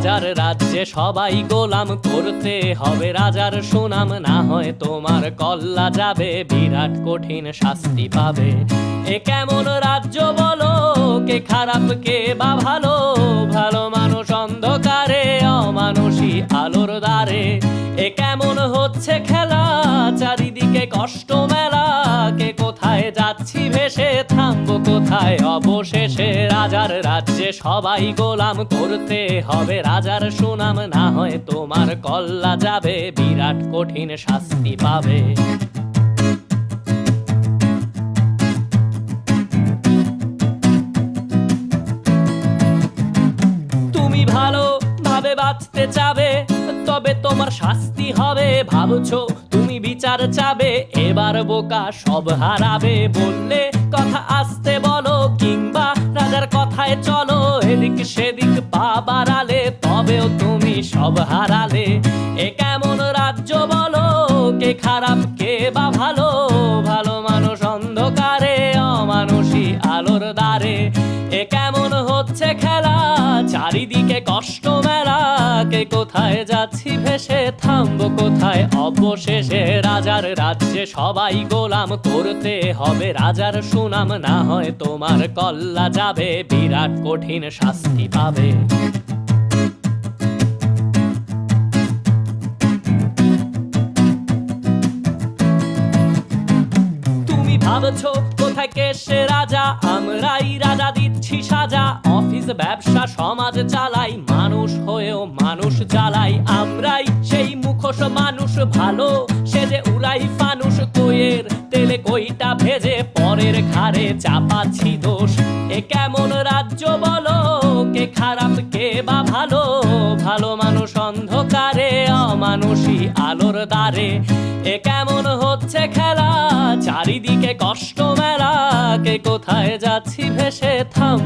রাজার রাজ্যে সবাই গোলাম, করতে হবে রাজার সুনাম, না হয় তোমার কল্লা যাবে, বিরাট কঠিন শাস্তি পাবে। এ কেমন রাজ্য বলো, কে খারাপ কে বা ভালো, ভালো মানুষ অন্ধকারে, অমানুষী আলোর দ্বারে। এ কেমন হচ্ছে খেলা, চারিদিকে কষ্ট মেলা, কে কোথায় যাচ্ছি ভেসে, থামবো কোথায় অবশেষে। রাজার রাজ্যে সবাই গোলাম, করতে হবে রাজার সুনাম, না হয় তোমার কল্লা যাবে, বিরাট কঠিন শাস্তি পাবে। তুমি ভালো ভাবে বাঁচতে চাবে, তবে তোমার শাস্তি হবে। ভাবছো তুমি বিচার চাবে, এবার বোকা সব হারাবে। বললে কথা আসতে বলো, কিংবা রাজার কথায় চলো, এদিক সেদিক পা বাড়ালে, তবেও তুমি সব হারালে। এ কেমন রাজ্য বলো, কে খারাপ কে বা ভালো, ভালো মানুষ অন্ধকারে, অমানুষী আলোর দ্বারে। এ কেমন হচ্ছে খেলা, চারিদিকে কষ্ট মেলা, কে কোথায় যাচ্ছি ভেসে, থামবো কোথায় অবশেষে। রাজার রাজ্যে সবাই গোলাম, করতে হবে রাজার সুনাম, না হয় তোমার কল্লা যাবে, বিরাট কঠিন শাস্তি পাবে। ভাবছো কোথায় কে সে রাজা, আমরাই রাজা দিচ্ছি সাজা। অফিস ব্যবসা সমাজ চালাই, মানুষ হয়েও মানুষ জ্বালাই। আমরাই সেই মুখোশ মানুষ ভালো, সে যে উড়াই ফানুষ, কইয়ের তেলে কইটা ভেজে, পরের ঘাড়ে চাপাচ্ছি দোষ। এ কেমন রাজ্য বলো, কে খারাপ কে বা ভালো, ভালো মানুষ অন্ধকারে, অমানুষী আলোর দ্বারে। এ কেমন হচ্ছে খেলা, চারিদিকে কষ্ট মেলা, কে কোথায় যাচ্ছি ভেসে, থাম